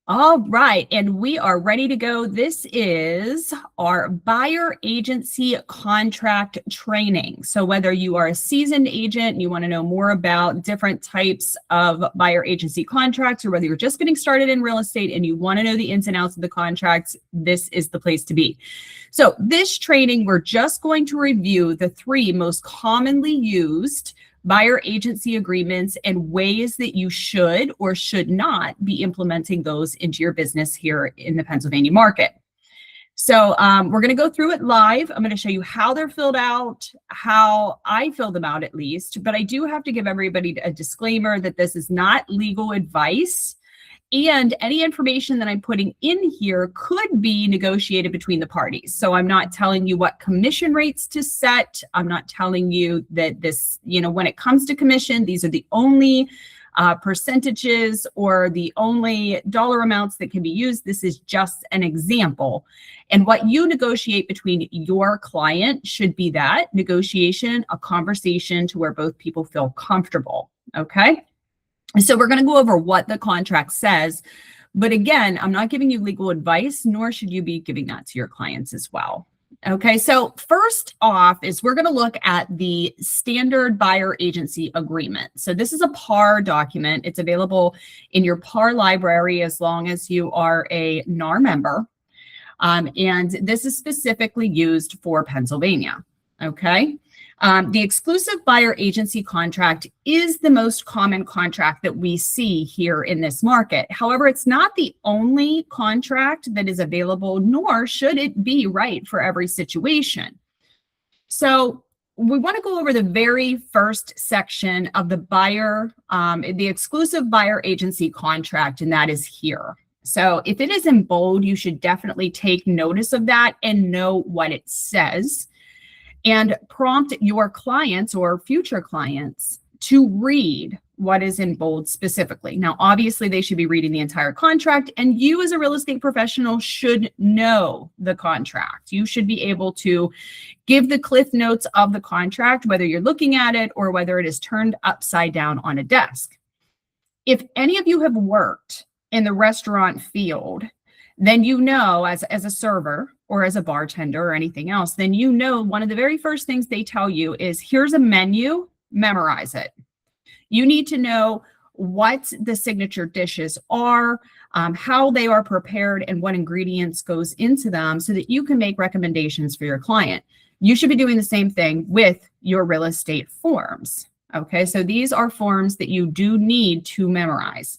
All right, and we are ready to go. This is our buyer agency contract training. So whether you are a seasoned agent and you want to know more about different types of buyer agency contracts, or whether you're just getting started in real estate and you want to know the ins and outs of the contracts, this is the place to be. So this training, we're just going to review the 3 most commonly used buyer agency agreements and ways that you should or should not be implementing those into your business here in the Pennsylvania market. So we're going to go through it live. I'm going to show you how they're filled out, how I fill them out at least, but I do have to give everybody a disclaimer that this is not legal advice. And any information that I'm putting in here could be negotiated between the parties. So I'm not telling you what commission rates to set. I'm not telling you that this, when it comes to commission, these are the only percentages or the only dollar amounts that can be used. This is just an example. And what you negotiate between your client should be that negotiation, a conversation to where both people feel comfortable. Okay. So we're going to go over what the contract says, but again, I'm not giving you legal advice, nor should you be giving that to your clients as well. Okay, so first off is we're going to look at the standard buyer agency agreement. So this is a PAR document. It's available in your PAR library as long as you are a NAR member. And this is specifically used for Pennsylvania. Okay. The exclusive buyer agency contract is the most common contract that we see here in this market. However, it's not the only contract that is available, nor should it be right for every situation. So we want to go over the very first section of the the exclusive buyer agency contract, and that is here. So if it is in bold, you should definitely take notice of that and know what it says, and prompt your clients or future clients to read what is in bold specifically. Now, obviously, they should be reading the entire contract, and you as a real estate professional should know the contract. You should be able to give the cliff notes of the contract, whether you're looking at it or whether it is turned upside down on a desk. If any of you have worked in the restaurant field, then you know as a server or as a bartender or anything else, then you know one of the very first things they tell you is, here's a menu, memorize it. You need to know what the signature dishes are, how they are prepared, and what ingredients goes into them so that you can make recommendations for your client. You should be doing the same thing with your real estate forms. Okay, so these are forms that you do need to memorize.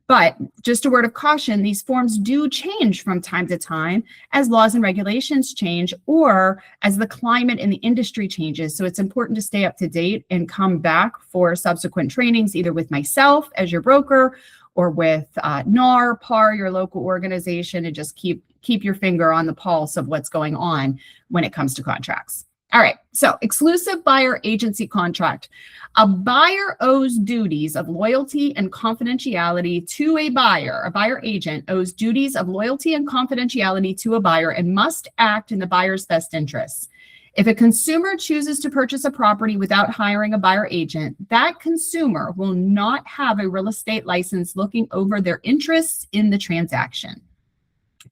But just a word of caution, these forms do change from time to time as laws and regulations change or as the climate in the industry changes. So it's important to stay up to date and come back for subsequent trainings, either with myself as your broker or with NAR, PAR, your local organization, and just keep your finger on the pulse of what's going on when it comes to contracts. All right, so exclusive buyer agency contract. A buyer owes duties of loyalty and confidentiality to a buyer. A buyer agent owes duties of loyalty and confidentiality to a buyer and must act in the buyer's best interests. If a consumer chooses to purchase a property without hiring a buyer agent, that consumer will not have a real estate license looking over their interests in the transaction.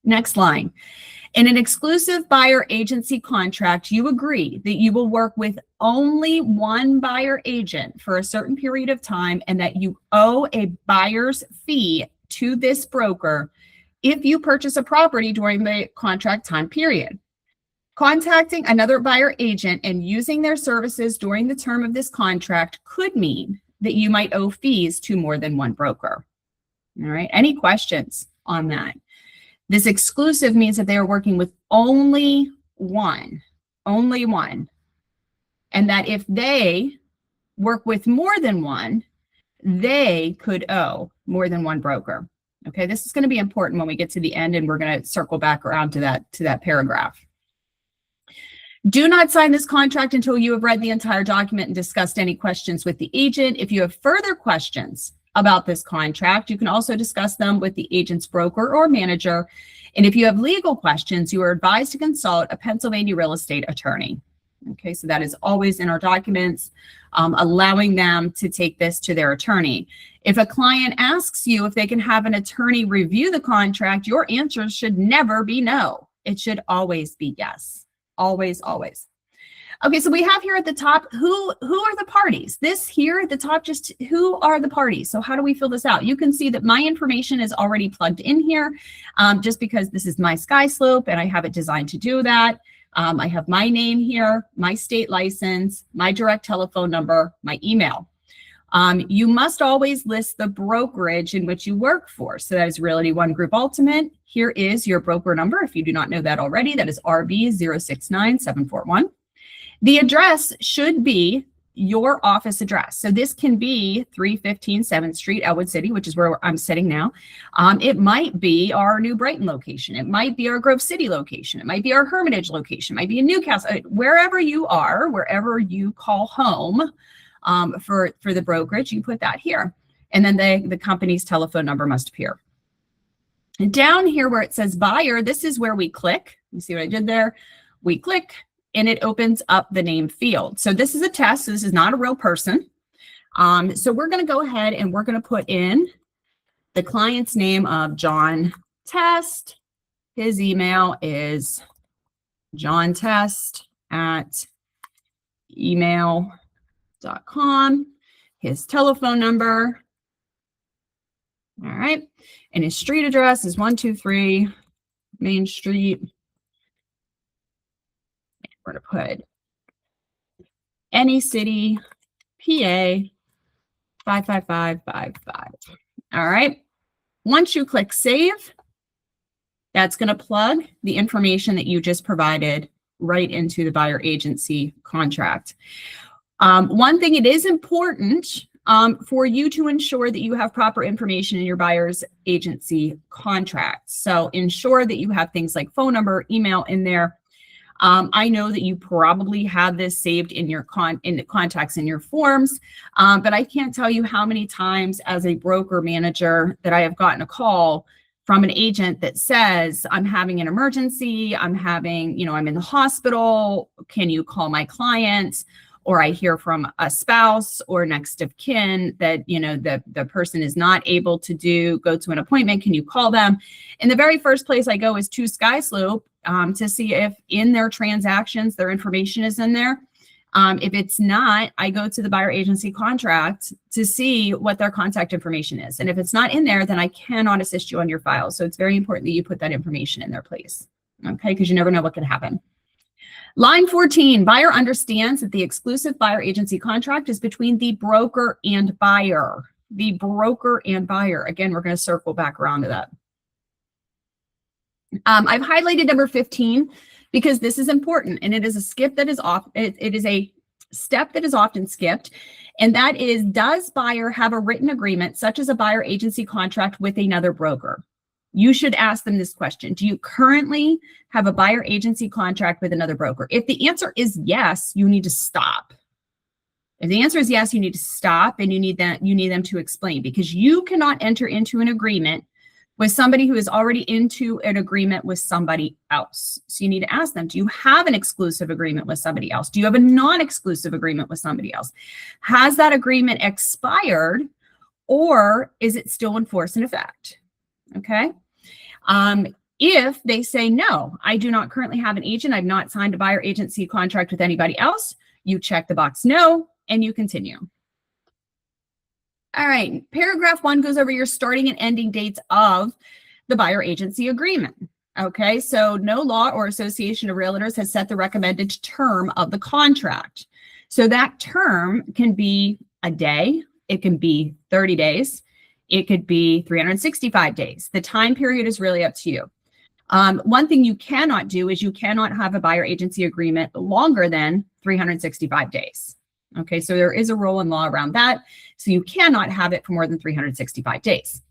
Next line. In an exclusive buyer agency contract, you agree that you will work with only one buyer agent for a certain period of time and that you owe a buyer's fee to this broker if you purchase a property during the contract time period. Contacting another buyer agent and using their services during the term of this contract could mean that you might owe fees to more than one broker. All right, any questions on that? This exclusive means that they are working with only one, and that if they work with more than one, they could owe more than one broker. Okay, this is going to be important when we get to the end, and we're going to circle back around to that paragraph. Do not sign this contract until you have read the entire document and discussed any questions with the agent. If you have further questions about this contract, you can also discuss them with the agent's broker or manager. And if you have legal questions, you are advised to consult a Pennsylvania real estate attorney. Okay, so that is always in our documents, allowing them to take this to their attorney. If a client asks you if they can have an attorney review the contract, your answer should never be no. It should always be yes. Always, always. Okay, so we have here at the top, who are the parties? This here at the top, just who are the parties? So how do we fill this out? You can see that my information is already plugged in here, just because this is my SkySlope and I have it designed to do that. I have my name here, my state license, my direct telephone number, my email. You must always list the brokerage in which you work for. So that is Realty One Group Ultimate. Here is your broker number. If you do not know that already, that is RB069741. The address should be your office address. So this can be 315 7th Street, Elwood City, which is where I'm sitting now. It might be our New Brighton location. It might be our Grove City location. It might be our Hermitage location. It might be in Newcastle. Wherever you are, wherever you call home for the brokerage, you put that here. And then the company's telephone number must appear. And down here where it says buyer, this is where we click. You see what I did there? We click, and it opens up the name field. So this is a test. So this is not a real person. So we're going to go ahead and we're going to put in the client's name of John Test. His email is johntest@email.com. His telephone number. All right. And his street address is 123 Main Street. We're going to put any city, PA, 55555. All right. Once you click save, that's going to plug the information that you just provided right into the buyer agency contract. One thing, it is important for you to ensure that you have proper information in your buyer's agency contract. So ensure that you have things like phone number, email in there. I know that you probably have this saved in your in the contacts in your forms, but I can't tell you how many times as a broker manager that I have gotten a call from an agent that says, I'm having an emergency, I'm in the hospital, can you call my client? Or I hear from a spouse or next of kin that, the person is not able to go to an appointment. Can you call them? And the very first place I go is to SkySlope to see if in their transactions, their information is in there. If it's not, I go to the buyer agency contract to see what their contact information is. And if it's not in there, then I cannot assist you on your file. So it's very important that you put that information in their place. Okay, because you never know what could happen. Line 14, buyer understands that the exclusive buyer agency contract is between the broker and buyer. The broker and buyer. Again, we're going to circle back around to that. I've highlighted number 15 because this is important, and it is a skip that is off. It is a step that is often skipped, and that is, does buyer have a written agreement such as a buyer agency contract with another broker? You should ask them this question. Do you currently have a buyer agency contract with another broker? If the answer is yes, you need to stop. If the answer is yes, you need to stop, and you need them to explain, because you cannot enter into an agreement with somebody who is already into an agreement with somebody else. So you need to ask them, do you have an exclusive agreement with somebody else? Do you have a non-exclusive agreement with somebody else? Has that agreement expired, or is it still in force and effect? Okay. If they say, no, I do not currently have an agent, I've not signed a buyer agency contract with anybody else, you check the box no, and you continue. All right, paragraph 1 goes over your starting and ending dates of the buyer agency agreement. Okay, so no law or association of realtors has set the recommended term of the contract. So that term can be a day, it can be 30 days, it could be 365 days. The time period is really up to you. One thing you cannot do is you cannot have a buyer agency agreement longer than 365 days. Okay, so there is a rule in law around that. So you cannot have it for more than 365 days.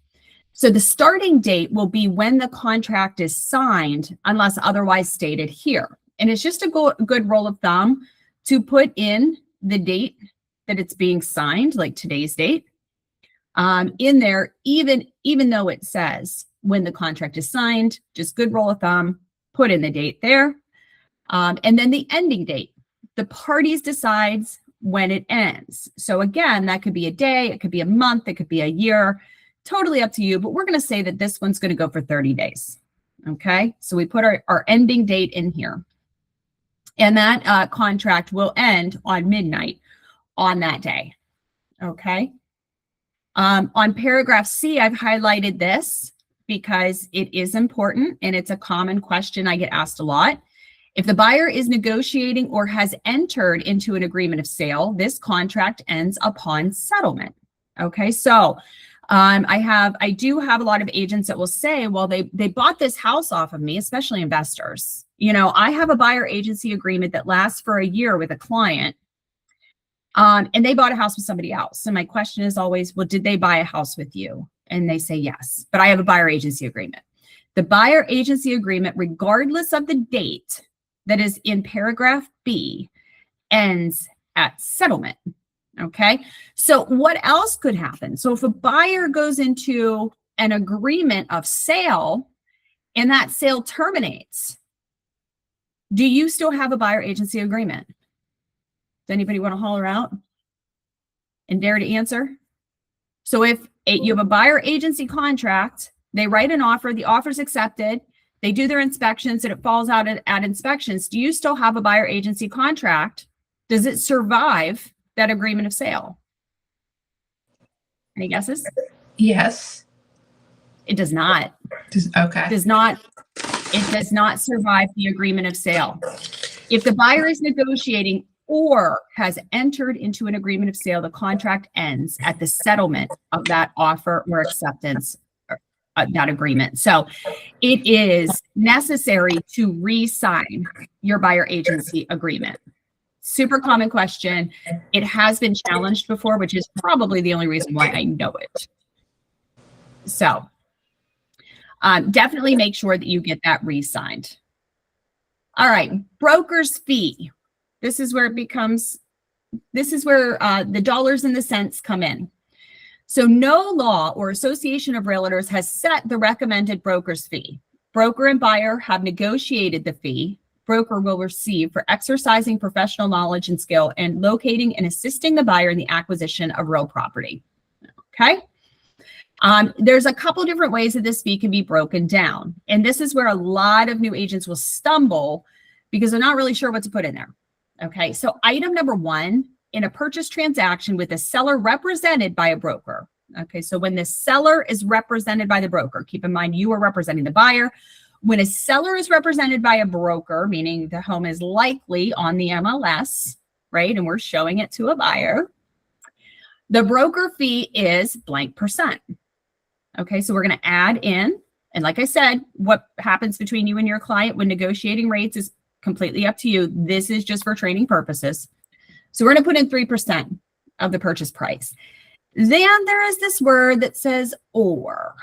So the starting date will be when the contract is signed, unless otherwise stated here. And it's just a good rule of thumb to put in the date that it's being signed, like today's date, in there, even though it says when the contract is signed. Just good rule of thumb, put in the date there. And then the ending date. The parties decides when it ends. So again, that could be a day, it could be a month, it could be a year, totally up to you, but we're going to say that this one's going to go for 30 days. Okay, so we put our ending date in here. And that contract will end on midnight on that day. Okay. On paragraph C, I've highlighted this because it is important and it's a common question I get asked a lot. If the buyer is negotiating or has entered into an agreement of sale, this contract ends upon settlement. Okay, so I do have a lot of agents that will say, well, they bought this house off of me, especially investors. You know, I have a buyer agency agreement that lasts for a year with a client, and they bought a house with somebody else. And my question is always, well, did they buy a house with you? And they say yes, but I have a buyer agency agreement. The buyer agency agreement, regardless of the date that is in paragraph B, ends at settlement. Okay, so what else could happen? So if a buyer goes into an agreement of sale and that sale terminates, do you still have a buyer agency agreement? Does anybody want to holler out and dare to answer? So if you have a buyer agency contract, they write an offer, the offer's accepted, they do their inspections and it falls out at inspections, do you still have a buyer agency contract? Does it survive that agreement of sale? Any guesses? Yes. It does not. Okay. It does not survive the agreement of sale. If the buyer is negotiating or has entered into an agreement of sale, the contract ends at the settlement of that offer or acceptance, that agreement. So it is necessary to re-sign your buyer agency agreement. Super common question. It has been challenged before, which is probably the only reason why I know it. So definitely make sure that you get that re-signed. All right, broker's fee. This is where the dollars and the cents come in. So no law or association of realtors has set the recommended broker's fee. Broker and buyer have negotiated the fee broker will receive for exercising professional knowledge and skill and locating and assisting the buyer in the acquisition of real property. Okay. There's a couple different ways that this fee can be broken down. And this is where a lot of new agents will stumble because they're not really sure what to put in there. Okay. So item number one, in a purchase transaction with a seller represented by a broker. Okay. So when the seller is represented by the broker, keep in mind you are representing the buyer. When a seller is represented by a broker, meaning the home is likely on the MLS, right? And we're showing it to a buyer. The broker fee is blank percent. Okay, so we're going to add in, and like I said, what happens between you and your client when negotiating rates is completely up to you. This is just for training purposes. So we're going to put in 3% of the purchase price. Then there is this word that says or.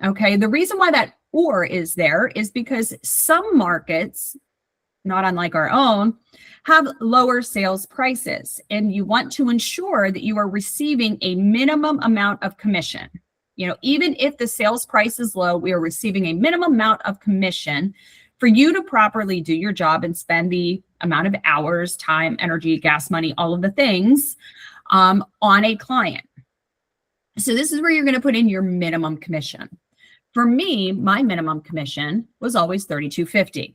Okay, the reason why that or is there is because some markets, not unlike our own, have lower sales prices, and you want to ensure that you are receiving a minimum amount of commission. You know, even if the sales price is low, we are receiving a minimum amount of commission for you to properly do your job and spend the amount of hours, time, energy, gas money, all of the things on a client. So this is where you're going to put in your minimum commission. For me, my minimum commission was always $32.50.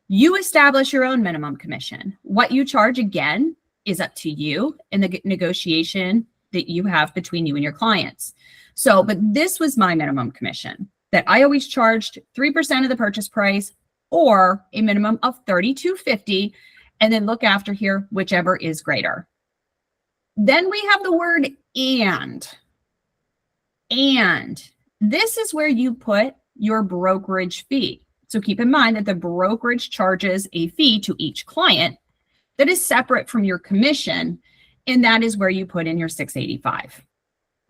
You establish your own minimum commission. What you charge, again, is up to you in the negotiation that you have between you and your clients. So, but this was my minimum commission, that I always charged 3% of the purchase price or a minimum of $32.50, and then look after here, whichever is greater. Then we have the word and. And this is where you put your brokerage fee. So keep in mind that the brokerage charges a fee to each client that is separate from your commission, and that is where you put in your $685.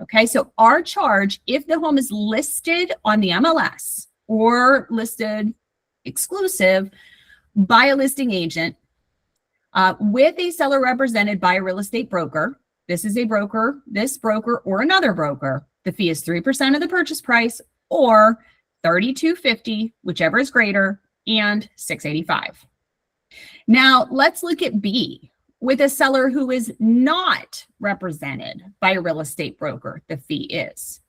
Okay, so our charge, if the home is listed on the MLS or listed exclusive by a listing agent with a seller represented by a real estate broker, this is a broker, this broker, or another broker, the fee is 3% of the purchase price or $32.50, whichever is greater, and $685. Now, let's look at B. With a seller who is not represented by a real estate broker, the fee is.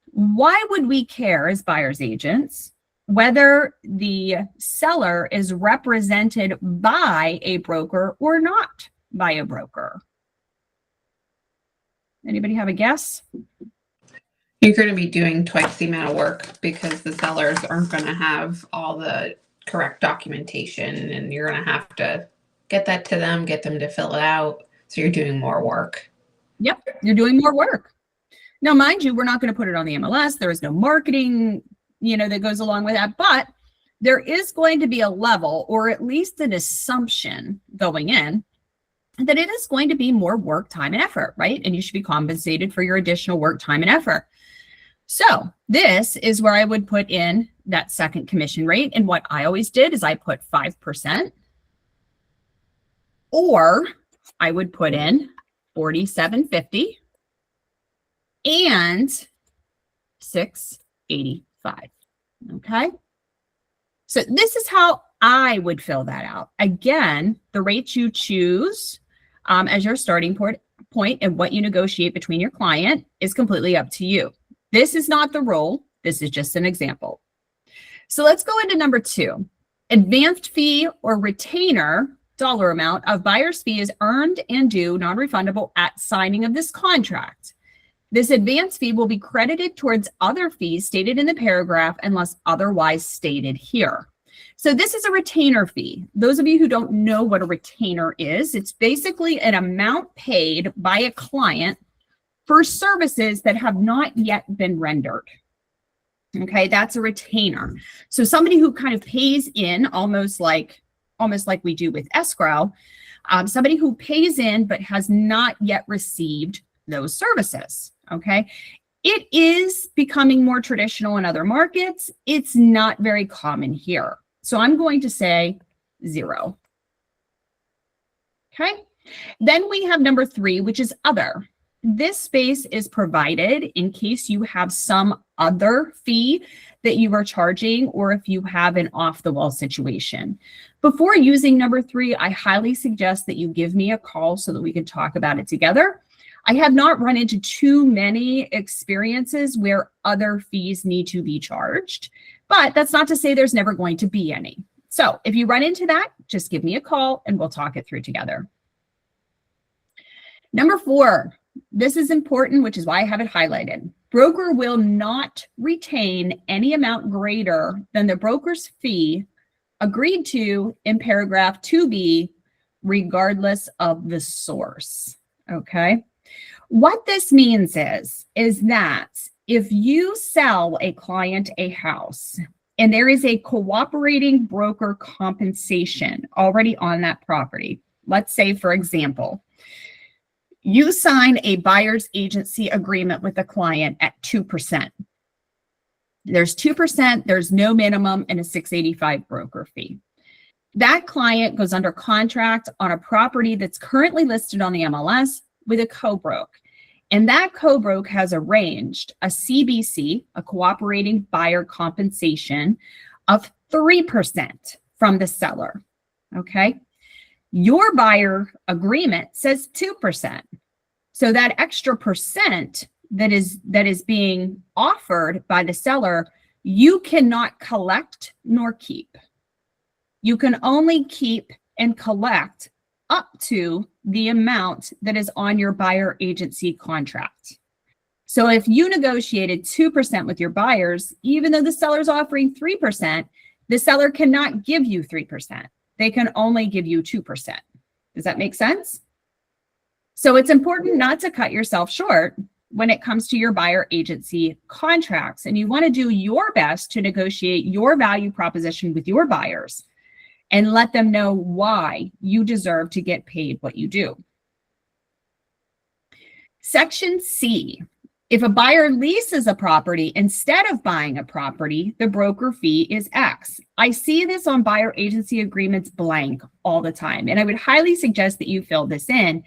Why would we care as buyer's agents whether the seller is represented by a broker or not by a broker? Anybody have a guess? You're going to be doing twice the amount of work because the sellers aren't going to have all the correct documentation, and you're going to have to get that to them, get them to fill it out. So you're doing more work. Yep, you're doing more work. Now, mind you, we're not going to put it on the MLS. There is no marketing, that goes along with that, but there is going to be a level, or at least an assumption going in, that it is going to be more work, time, and effort, right? And you should be compensated for your additional work, time, and effort. So this is where I would put in that second commission rate. And what I always did is I put 5%, or I would put in $47.50 and $6.85. Okay. So this is how I would fill that out. Again, the rates you choose as your starting point and what you negotiate between your client is completely up to you. This is not the rule. This is just an example. So let's go into number 2. Advanced fee or retainer dollar amount of buyer's fee is earned and due, non-refundable at signing of this contract. This advance fee will be credited towards other fees stated in the paragraph unless otherwise stated here. So this is a retainer fee. Those of you who don't know what a retainer is, it's basically an amount paid by a client for services that have not yet been rendered. Okay, that's a retainer. So somebody who kind of pays in almost like we do with escrow, somebody who pays in but has not yet received those services. Okay, it is becoming more traditional in other markets. It's not very common here. So I'm going to say 0. Okay, then we have number 3, which is other. This space is provided in case you have some other fee that you are charging, or if you have an off-the-wall situation. Before using number 3, I highly suggest that you give me a call so that we can talk about it together. I have not run into too many experiences where other fees need to be charged, but that's not to say there's never going to be any. So if you run into that, just give me a call and we'll talk it through together. Number 4, this is important, which is why I have it highlighted. Broker will not retain any amount greater than the broker's fee agreed to in paragraph 2B, regardless of the source. Okay. What this means is that if you sell a client a house and there is a cooperating broker compensation already on that property, let's say, for example, you sign a buyer's agency agreement with a client at 2%. There's 2%, there's no minimum, and a $6.85 broker fee. That client goes under contract on a property that's currently listed on the MLS with a co-broke. And that co-broke has arranged a CBC, a cooperating buyer compensation, of 3% from the seller. Okay. Your buyer agreement says 2%. So that extra percent that is being offered by the seller, you cannot collect nor keep. You can only keep and collect up to the amount that is on your buyer agency contract. So if you negotiated 2% with your buyers, even though the seller's offering 3%, the seller cannot give you 3%. They can only give you 2%. Does that make sense? So it's important not to cut yourself short when it comes to your buyer agency contracts. And you want to do your best to negotiate your value proposition with your buyers and let them know why you deserve to get paid what you do. Section C, if a buyer leases a property instead of buying a property, the broker fee is X. I see this on buyer agency agreements blank all the time, and I would highly suggest that you fill this in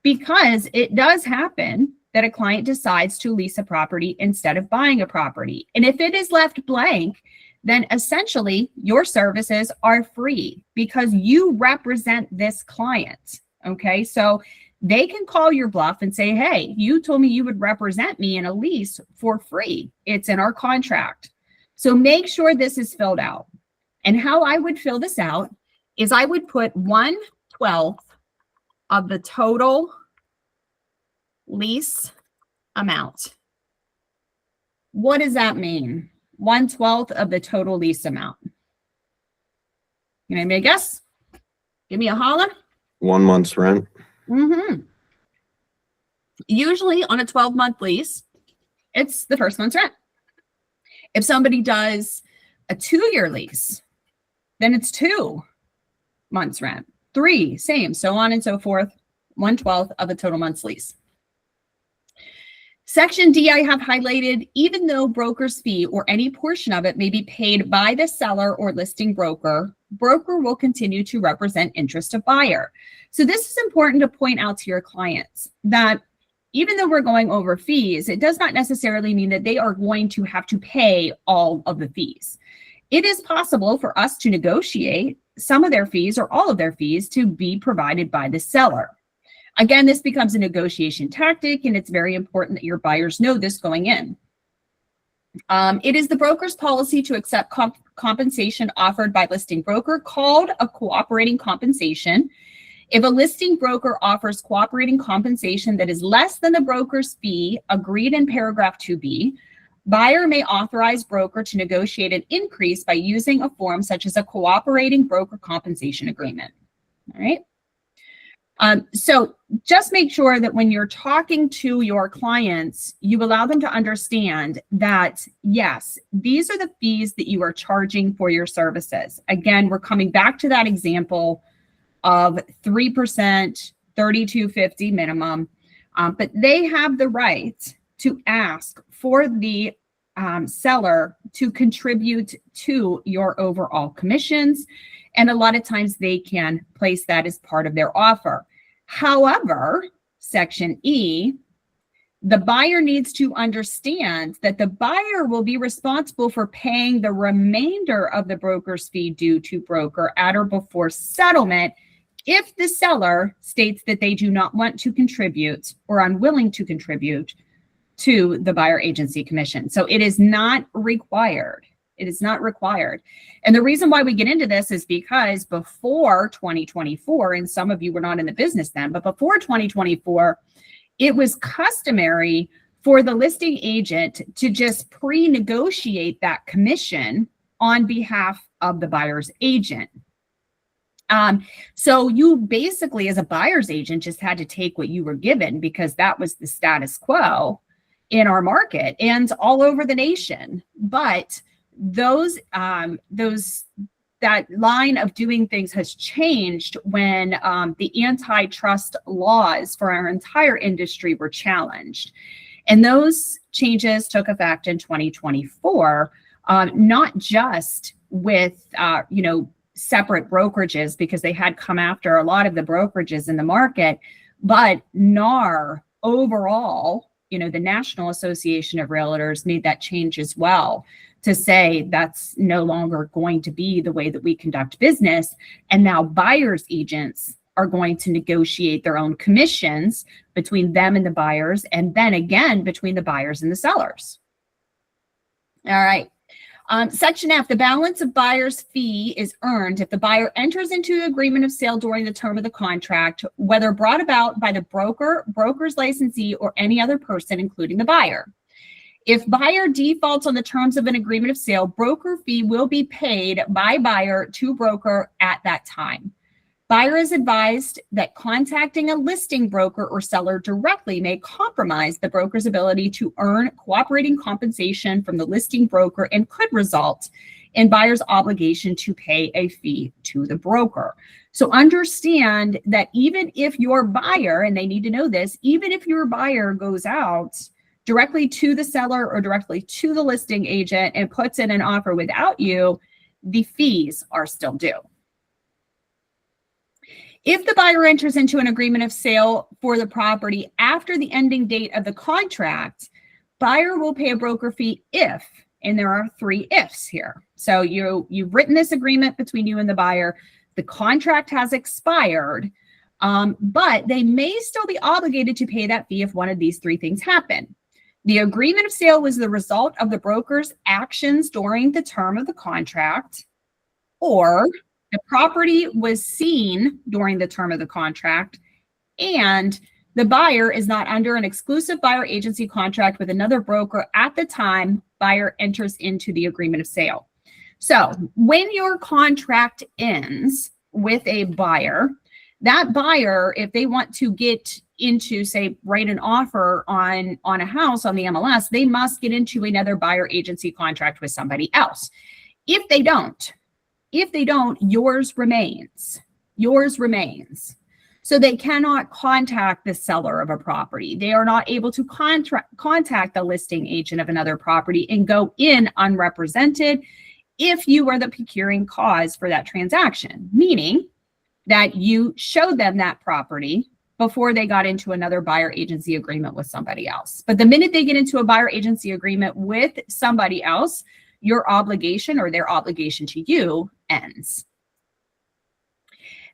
because it does happen that a client decides to lease a property instead of buying a property. And if it is left blank, then essentially your services are free because you represent this client. Okay, so they can call your bluff and say, hey, you told me you would represent me in a lease for free. It's in our contract. So make sure this is filled out. And how I would fill this out is I would put 1/12 of the total lease amount. What does that mean? 1/12 of the total lease amount. Can anybody guess? Give me a holler. 1 month's rent. Usually on a 12-month lease, it's the first month's rent. If somebody does a 2-year lease, then it's 2 months rent. 3, same, so on and so forth. 1/12 of the total month's lease. Section D I have highlighted, even though broker's fee or any portion of it may be paid by the seller or listing broker, broker will continue to represent interest of buyer. So this is important to point out to your clients that even though we're going over fees, it does not necessarily mean that they are going to have to pay all of the fees. It is possible for us to negotiate some of their fees or all of their fees to be provided by the seller. Again, this becomes a negotiation tactic, and it's very important that your buyers know this going in. It is the broker's policy to accept compensation offered by listing broker called a cooperating compensation. If a listing broker offers cooperating compensation that is less than the broker's fee agreed in paragraph 2B, buyer may authorize broker to negotiate an increase by using a form such as a cooperating broker compensation agreement. All right. So just make sure that when you're talking to your clients, you allow them to understand that, yes, these are the fees that you are charging for your services. Again, we're coming back to that example of 3%, $32.50 minimum, but they have the right to ask for the seller to contribute to your overall commissions. And a lot of times they can place that as part of their offer. However, Section E, the buyer needs to understand that the buyer will be responsible for paying the remainder of the broker's fee due to broker at or before settlement if the seller states that they do not want to contribute or unwilling to contribute to the buyer agency commission. So it is not required. It is not required. And the reason why we get into this is because before 2024, and some of you were not in the business then, but before 2024, it was customary for the listing agent to just pre-negotiate that commission on behalf of the buyer's agent. So you basically, as a buyer's agent, just had to take what you were given because that was the status quo in our market and all over the nation. But that line of doing things has changed when the antitrust laws for our entire industry were challenged. And those changes took effect in 2024, not just with, separate brokerages, because they had come after a lot of the brokerages in the market, but NAR overall, the National Association of Realtors made that change as well to say that's no longer going to be the way that we conduct business. And now buyers agents are going to negotiate their own commissions between them and the buyers, and then again between the buyers and the sellers. All right. Section F, the balance of buyer's fee is earned if the buyer enters into an agreement of sale during the term of the contract, whether brought about by the broker, broker's licensee, or any other person, including the buyer. If buyer defaults on the terms of an agreement of sale, broker fee will be paid by buyer to broker at that time. Buyer is advised that contacting a listing broker or seller directly may compromise the broker's ability to earn cooperating compensation from the listing broker and could result in buyer's obligation to pay a fee to the broker. So understand that even if your buyer, and they need to know this, even if your buyer goes out directly to the seller or directly to the listing agent and puts in an offer without you, the fees are still due. If the buyer enters into an agreement of sale for the property after the ending date of the contract, buyer will pay a broker fee if and there are 3 ifs here. So you've written this agreement between you and the buyer. The contract has expired, but they may still be obligated to pay that fee if one of these 3 things happen. The agreement of sale was the result of the broker's actions during the term of the contract, or the property was seen during the term of the contract, and the buyer is not under an exclusive buyer agency contract with another broker at the time buyer enters into the agreement of sale. So when your contract ends with a buyer, that buyer, if they want to get into, say, write an offer on a house on the MLS, they must get into another buyer agency contract with somebody else. If they don't, yours remains. Yours remains. So they cannot contact the seller of a property. They are not able to contact the listing agent of another property and go in unrepresented if you are the procuring cause for that transaction, meaning that you showed them that property before they got into another buyer agency agreement with somebody else. But the minute they get into a buyer agency agreement with somebody else, your obligation or their obligation to you ends.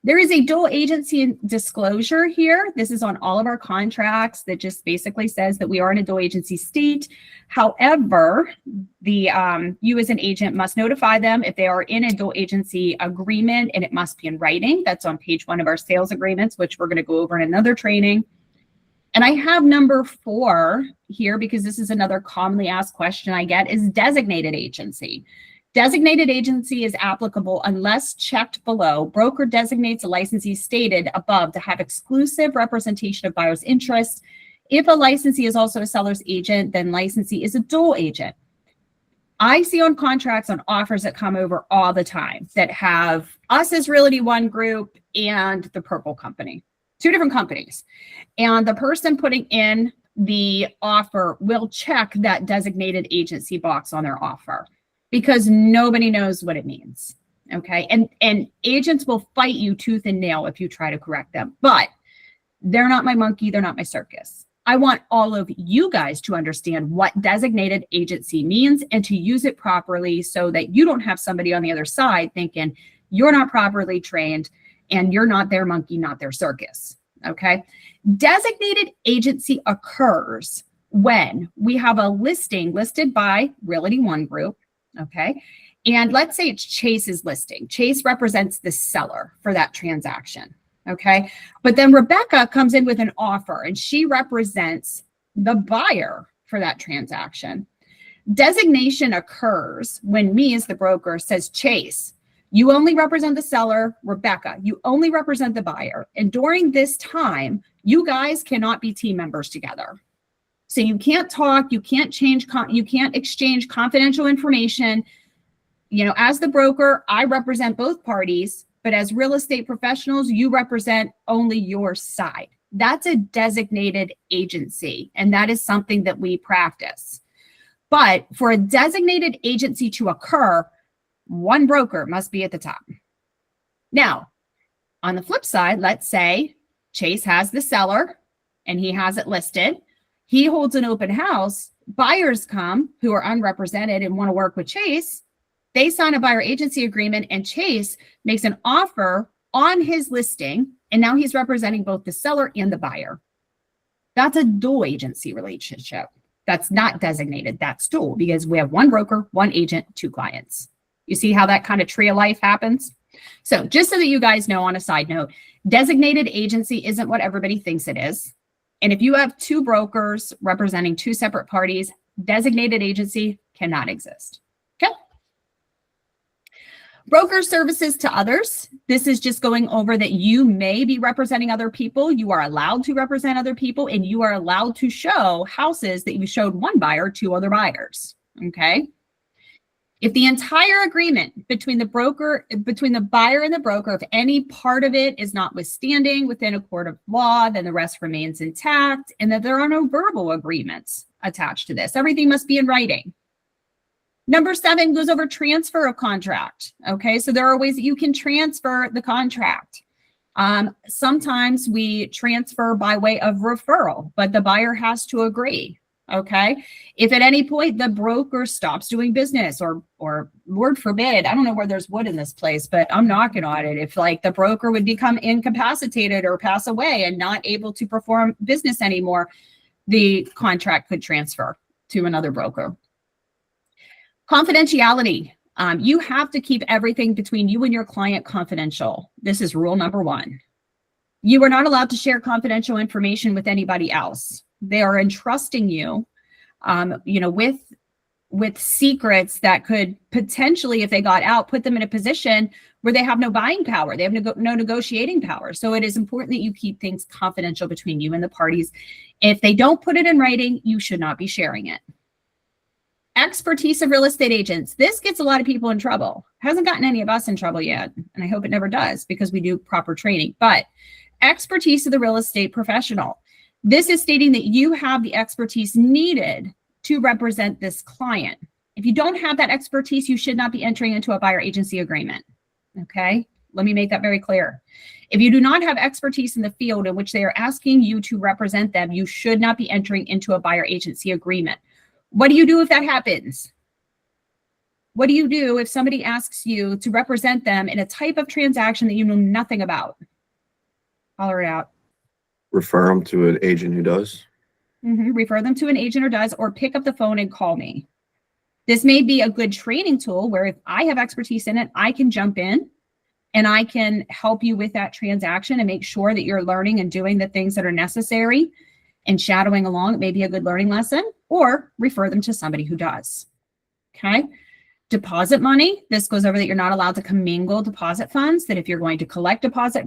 There is a dual agency disclosure here. This is on all of our contracts that just basically says that we are in a dual agency state. However, you as an agent must notify them if they are in a dual agency agreement, and it must be in writing. That's on page 1 of our sales agreements, which we're going to go over in another training. And I have number 4 here because this is another commonly asked question I get, is designated agency. Designated agency is applicable unless checked below. Broker designates a licensee stated above to have exclusive representation of buyer's interests. If a licensee is also a seller's agent, then licensee is a dual agent. I see on contracts on offers that come over all the time that have us as Realty One Group and the Purple Company, 2 different companies. And the person putting in the offer will check that designated agency box on their offer, because nobody knows what it means, okay? And agents will fight you tooth and nail if you try to correct them, but they're not my monkey, they're not my circus. I want all of you guys to understand what designated agency means and to use it properly so that you don't have somebody on the other side thinking you're not properly trained and you're not their monkey, not their circus, okay? Designated agency occurs when we have a listing listed by Realty One Group, okay? And let's say it's Chase's listing. Chase represents the seller for that transaction, okay? But then Rebecca comes in with an offer and she represents the buyer for that transaction. Designation occurs when me as the broker says, Chase, you only represent the seller. Rebecca, you only represent the buyer. And during this time, you guys cannot be team members together. So you can't talk, you can't you can't exchange confidential information. You know, as the broker, I represent both parties, but as real estate professionals, you represent only your side. That's a designated agency, and that is something that we practice. But for a designated agency to occur, one broker must be at the top. Now, on the flip side, let's say Chase has the seller and he has it listed. He holds an open house. Buyers come who are unrepresented and want to work with Chase. They sign a buyer agency agreement and Chase makes an offer on his listing. And now he's representing both the seller and the buyer. That's a dual agency relationship. That's not designated. That's dual because we have one broker, one agent, 2 clients. You see how that kind of tree of life happens? So just so that you guys know, on a side note, designated agency isn't what everybody thinks it is. And if you have 2 brokers representing 2 separate parties, designated agency cannot exist. Okay. Broker services to others. This is just going over that you may be representing other people. You are allowed to represent other people, and you are allowed to show houses that you showed one buyer to other buyers. Okay. If the entire agreement between the buyer and the broker, if any part of it is notwithstanding within a court of law, then the rest remains intact, and that there are no verbal agreements attached to this. Everything must be in writing. Number 7 goes over transfer of contract. Okay, so there are ways that you can transfer the contract. Sometimes we transfer by way of referral, but the buyer has to agree. Okay. If at any point the broker stops doing business or Lord forbid, I don't know where there's wood in this place, but I'm knocking on it. If like the broker would become incapacitated or pass away and not able to perform business anymore, the contract could transfer to another broker. Confidentiality. You have to keep everything between you and your client confidential. This is rule number 1. You are not allowed to share confidential information with anybody else. They are entrusting you, with secrets that could potentially, if they got out, put them in a position where they have no buying power. They have no negotiating power. So it is important that you keep things confidential between you and the parties. If they don't put it in writing, you should not be sharing it. Expertise of real estate agents. This gets a lot of people in trouble. Hasn't gotten any of us in trouble yet, and I hope it never does because we do proper training. But expertise of the real estate professional. This is stating that you have the expertise needed to represent this client. If you don't have that expertise, you should not be entering into a buyer agency agreement. Okay, let me make that very clear. If you do not have expertise in the field in which they are asking you to represent them, you should not be entering into a buyer agency agreement. What do you do if that happens? What do you do if somebody asks you to represent them in a type of transaction that you know nothing about? Holler it out. Refer them to an agent who does. Refer them to an agent or does, or pick up the phone and call me. This may be a good training tool where if I have expertise in it, I can jump in and I can help you with that transaction and make sure that you're learning and doing the things that are necessary and shadowing along. It may be a good learning lesson, or refer them to somebody who does. Okay. Deposit money. This goes over that you're not allowed to commingle deposit funds, that if you're going to collect deposit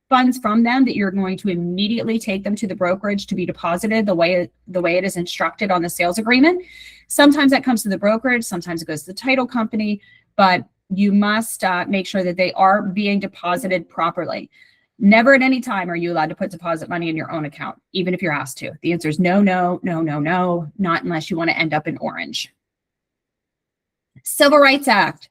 funds from them, that you're going to immediately take them to the brokerage to be deposited the way it is instructed on the sales agreement. Sometimes that comes to the brokerage, sometimes it goes to the title company, but you must make sure that they are being deposited properly. Never at any time are you allowed to put deposit money in your own account, even if you're asked to. The answer is no, no, no, no, no, not unless you want to end up in orange. Civil Rights Act.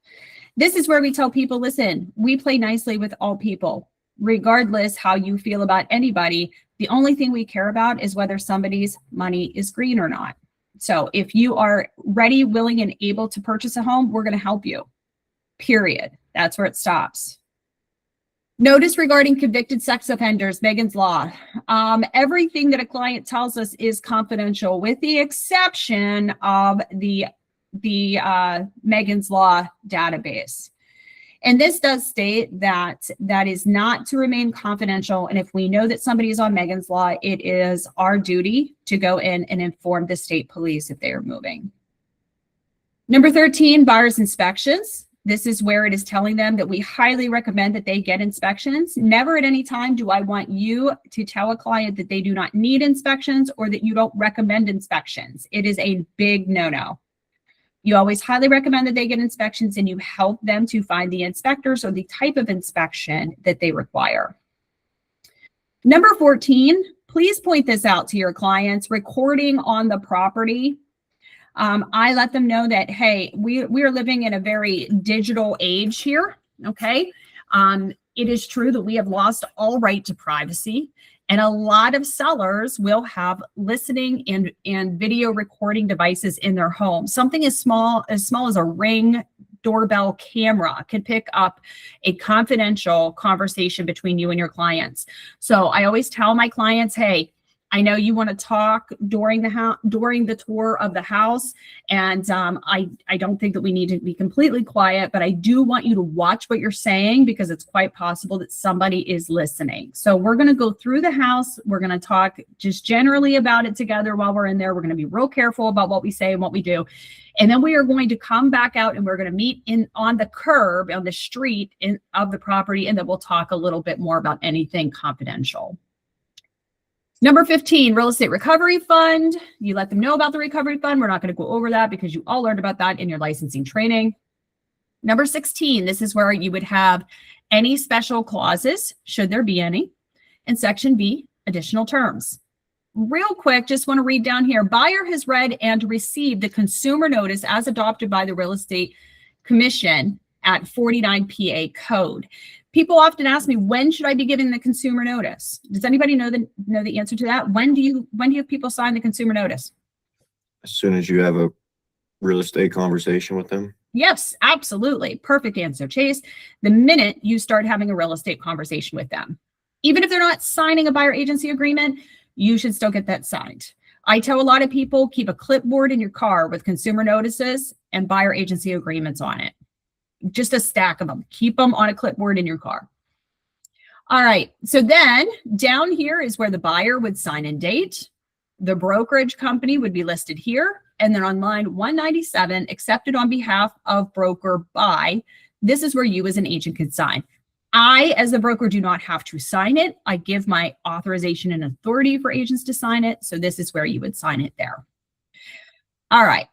This is where we tell people, listen, we play nicely with all people, regardless how you feel about anybody. The only thing we care about is whether somebody's money is green or not. So if you are ready, willing, and able to purchase a home, we're going to help you, period. That's where it stops. Notice regarding convicted sex offenders, Megan's Law. Everything that a client tells us is confidential with the exception of the Megan's Law database. And this does state that that is not to remain confidential. And if we know that somebody is on Megan's Law, it is our duty to go in and inform the state police if they are moving. Number 13, buyer's inspections. This is where it is telling them that we highly recommend that they get inspections. Never at any time do I want you to tell a client that they do not need inspections or that you don't recommend inspections. It is a big no-no. You always highly recommend that they get inspections and you help them to find the inspectors or the type of inspection that they require. Number 14, please point this out to your clients. Recording on the property. I let them know that, hey, we are living in a very digital age here, okay? It is true that we have lost all right to privacy, and a lot of sellers will have listening and video recording devices in their home. Something as small as a Ring doorbell camera can pick up a confidential conversation between you and your clients. So I always tell my clients, hey, I know you want to talk during the tour of the house, and I don't think that we need to be completely quiet, but I do want you to watch what you're saying because it's quite possible that somebody is listening. So we're going to go through the house. We're going to talk just generally about it together while we're in there. We're going to be real careful about what we say and what we do. And then we are going to come back out and we're going to meet on the curb, on the street of the property, and then we'll talk a little bit more about anything confidential. Number 15, real estate recovery fund. You let them know about the recovery fund. We're not going to go over that because you all learned about that in your licensing training. Number 16, this is where you would have any special clauses, should there be any. And section B, additional terms. Real quick, just want to read down here. Buyer has read and received the consumer notice as adopted by the Real Estate Commission at 49 PA code. People often ask me, when should I be giving the consumer notice? Does anybody know the answer to that? When do you have people sign the consumer notice? as soon as you have a real estate conversation with them? Yes, absolutely. Perfect answer, Chase. The minute you start having a real estate conversation with them, even if they're not signing a buyer agency agreement, you should still get that signed. I tell a lot of people, keep a clipboard in your car with consumer notices and buyer agency agreements on it. Just a stack of them. Keep them on a clipboard in your car. All right. So then down here is where the buyer would sign and date. The brokerage company would be listed here. And then on line 197, accepted on behalf of broker by, this is where you as an agent could sign. I, as the broker, do not have to sign it. I give my authorization and authority for agents to sign it. So this is where you would sign it there. All right.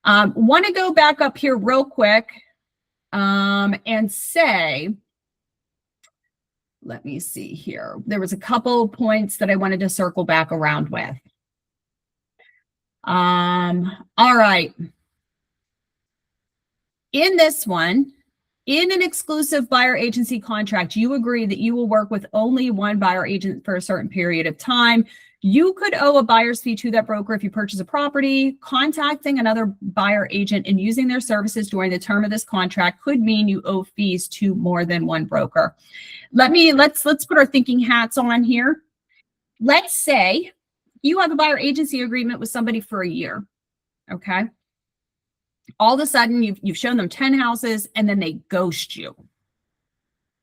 Want to go back up here real quick and say, let me see here. There was a couple points that I wanted to circle back around with. All right. In this one, in an exclusive buyer agency contract, you agree that you will work with only one buyer agent for a certain period of time. You could owe a buyer's fee to that broker if you purchase a property. Contacting another buyer agent and using their services during the term of this contract could mean you owe fees to more than one broker. Let's put our thinking hats on here. Let's say you have a buyer agency agreement with somebody for a year. Okay. All of a sudden you've shown them 10 houses and then they ghost you.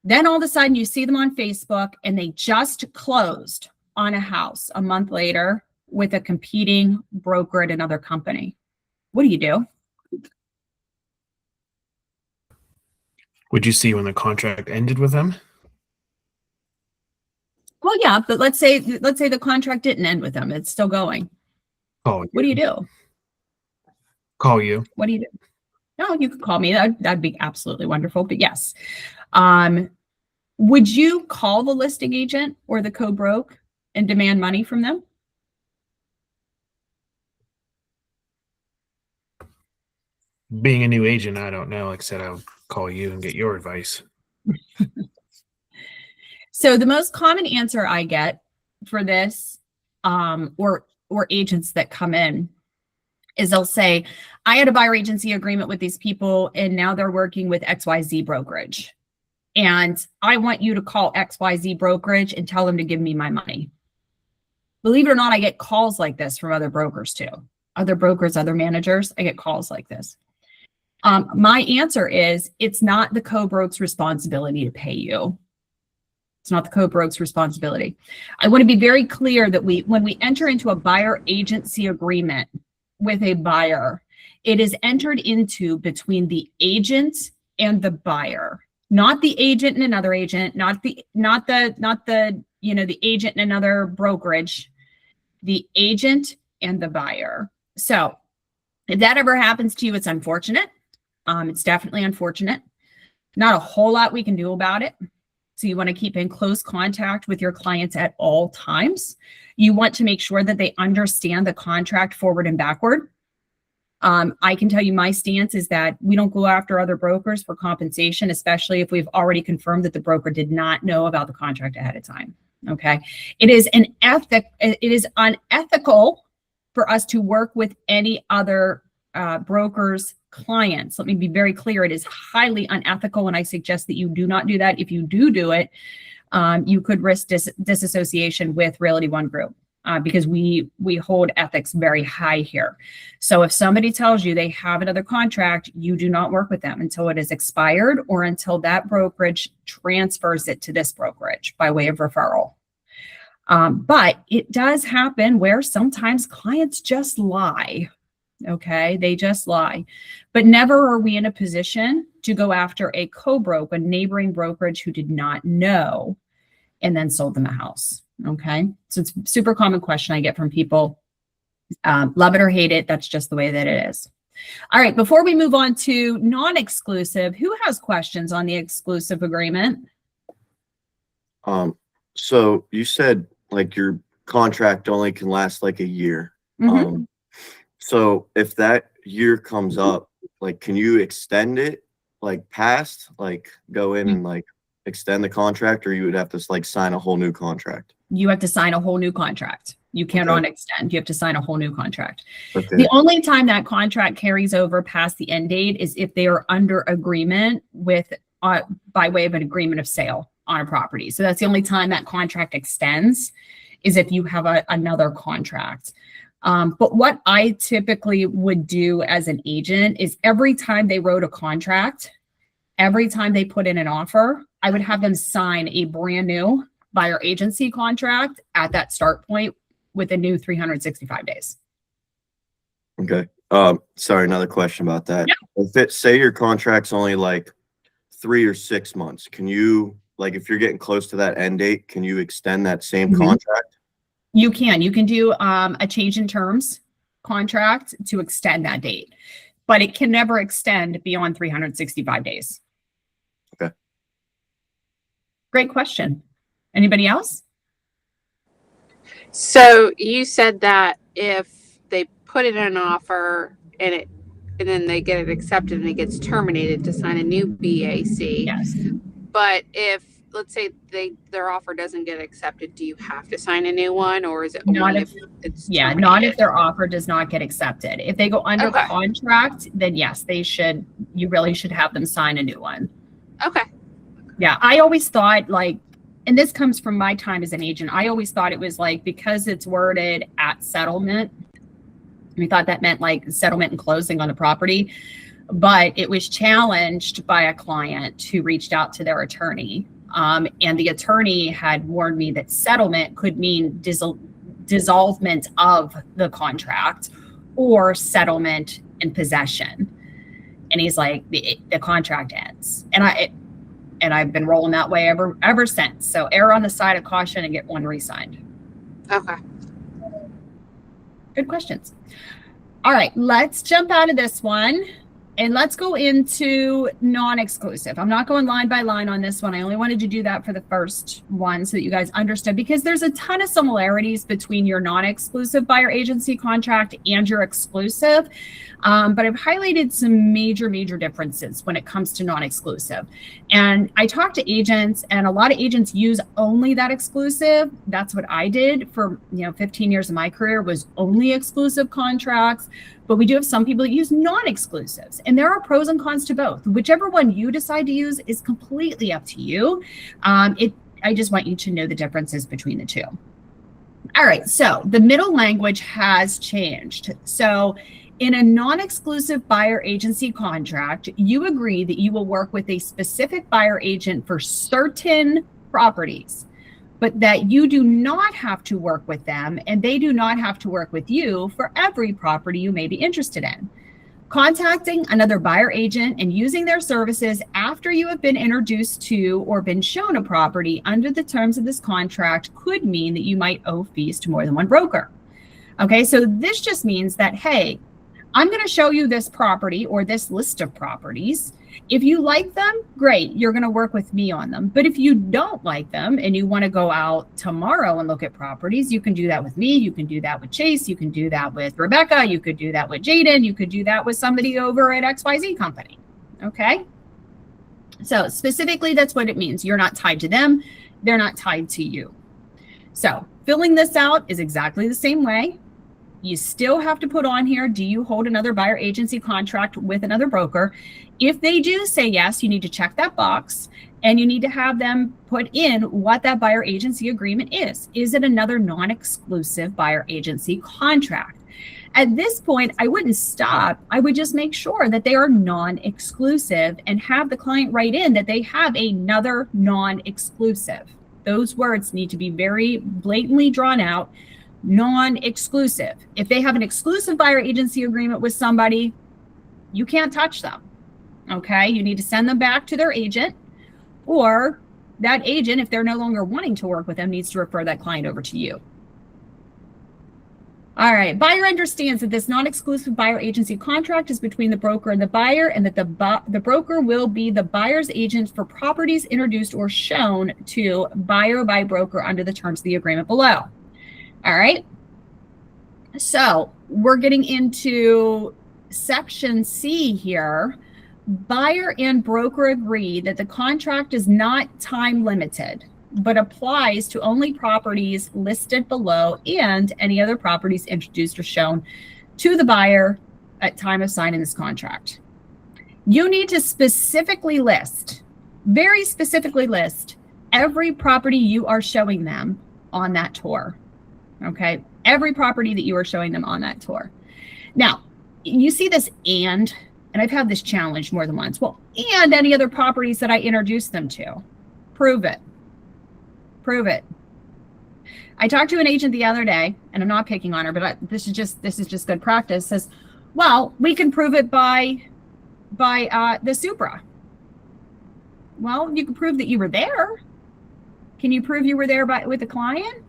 Then all of a sudden you see them on Facebook and they just closed on a house a month later with a competing broker at another company. What do you do? Would you see when the contract ended with them? Well, yeah, but let's say the contract didn't end with them. It's still going. Call you. What do you do? Call you. What do you do? No, you could call me. That'd be absolutely wonderful. But yes. Would you call the listing agent or the co-broke and demand money from them? Being a new agent, I don't know. Like I said, I would call you and get your advice. So the most common answer I get for this, or agents that come in, is they'll say, I had a buyer agency agreement with these people and now they're working with XYZ brokerage. And I want you to call XYZ brokerage and tell them to give me my money. Believe it or not, I get calls like this from other brokers too. Other brokers, other managers, I get calls like this. My answer is, it's not the co-broke's responsibility to pay you. It's not the co-broke's responsibility. I want to be very clear that when we enter into a buyer agency agreement with a buyer, it is entered into between the agent and the buyer, not the agent and another agent, not the agent and another brokerage, the agent and the buyer. So if that ever happens to you, it's unfortunate. It's definitely unfortunate. Not a whole lot we can do about it. So you want to keep in close contact with your clients at all times. You want to make sure that they understand the contract forward and backward. I can tell you my stance is that we don't go after other brokers for compensation, especially if we've already confirmed that the broker did not know about the contract ahead of time. Okay. It is unethical for us to work with any other broker's clients. Let me be very clear. It is highly unethical, and I suggest that you do not do that. If you do it, you could risk disassociation with Realty One Group because we hold ethics very high here. So if somebody tells you they have another contract, you do not work with them until it is expired or until that brokerage transfers it to this brokerage by way of referral. But it does happen where sometimes clients just lie. Okay, they just lie. But never are we in a position to go after a co-broke, a neighboring brokerage who did not know and then sold them a house. Okay, so it's a super common question I get from people. Love it or hate it, that's just the way that it is. All right, before we move on to non-exclusive, who has questions on the exclusive agreement? So you said like your contract only can last like a year. Mm-hmm. So if that year comes up, like, can you extend it like past, like go in and like extend the contract, or you would have to like sign a whole new contract? You have to sign a whole new contract. You cannot extend. You have to sign a whole new contract. Okay. The only time that contract carries over past the end date is if they are under agreement with, by way of an agreement of sale on a property. So that's the only time that contract extends, is if you have another contract. But what I typically would do as an agent is every time they wrote a contract, every time they put in an offer, I would have them sign a brand new buyer agency contract at that start point with a new 365 days. Okay. Sorry, another question about that. Yeah. Say your contract's only like 3 or 6 months, can you, like, if you're getting close to that end date, can you extend that same contract? You can do a change in terms contract to extend that date, but it can never extend beyond 365 days. Okay. Great question. Anybody else? So you said that if they put in an offer and then they get it accepted and it gets terminated, to sign a new BAC. Yes. But if, let's say, their offer doesn't get accepted, do you have to sign a new one, or is it Not only if- if it's Yeah, terminated? not if their offer does not get accepted. If they go under Okay. contract, then yes, you really should have them sign a new one. Okay. Yeah, I always thought, like, and this comes from my time as an agent, I always thought it was like, because it's worded at settlement, we thought that meant like settlement and closing on the property, but it was challenged by a client who reached out to their attorney. And the attorney had warned me that settlement could mean dissolvement of the contract or settlement in possession. And he's like, the contract ends. And I've been rolling that way ever since. So err on the side of caution and get one re-signed. Okay. Good questions. All right, let's jump out of this one and let's go into non-exclusive. I'm not going line by line on this one. I only wanted to do that for the first one so that you guys understood, because there's a ton of similarities between your non-exclusive buyer agency contract and your exclusive. But I've highlighted some major differences when it comes to non-exclusive. And I talked to agents, and a lot of agents use only that exclusive. That's what I did for 15 years of my career, was only exclusive contracts. But we do have some people that use non-exclusives, and there are pros and cons to both. Whichever one you decide to use is completely up to you. I just want you to know the differences between the two. All right, so the middle language has changed. So in a non-exclusive buyer agency contract, you agree that you will work with a specific buyer agent for certain properties, but that you do not have to work with them and they do not have to work with you for every property you may be interested in. Contacting another buyer agent and using their services after you have been introduced to or been shown a property under the terms of this contract could mean that you might owe fees to more than one broker. Okay, so this just means that, hey, I'm going to show you this property or this list of properties. If you like them, great, you're going to work with me on them. But if you don't like them and you want to go out tomorrow and look at properties, you can do that with me. You can do that with Chase. You can do that with Rebecca. You could do that with Jaden. You could do that with somebody over at XYZ company. Okay. So specifically, that's what it means. You're not tied to them. They're not tied to you. So filling this out is exactly the same way. You still have to put on here, do you hold another buyer agency contract with another broker? If they do say yes, you need to check that box and you need to have them put in what that buyer agency agreement is. Is it another non-exclusive buyer agency contract? At this point, I wouldn't stop. I would just make sure that they are non-exclusive and have the client write in that they have another non-exclusive. Those words need to be very blatantly drawn out. Non-exclusive. If they have an exclusive buyer agency agreement with somebody, you can't touch them. Okay, you need to send them back to their agent, or that agent, if they're no longer wanting to work with them, needs to refer that client over to you. All right, buyer understands that this non-exclusive buyer agency contract is between the broker and the buyer, and that the broker will be the buyer's agent for properties introduced or shown to buyer by broker under the terms of the agreement below. All right, so we're getting into section C here. Buyer and broker agree that the contract is not time limited. but applies to only properties listed below and any other properties introduced or shown to the buyer at time of signing this contract. You need to specifically list, very specifically list every property you are showing them on that tour. Okay, every property that you are showing them on that tour. Now, you see this and I've had this challenge more than once. Well, and any other properties that I introduced them to. Prove it. Prove it. I talked to an agent the other day, and I'm not picking on her, but this is just good practice. Says, well, we can prove it by the Supra. Well, you can prove that you were there. Can you prove you were there with the client?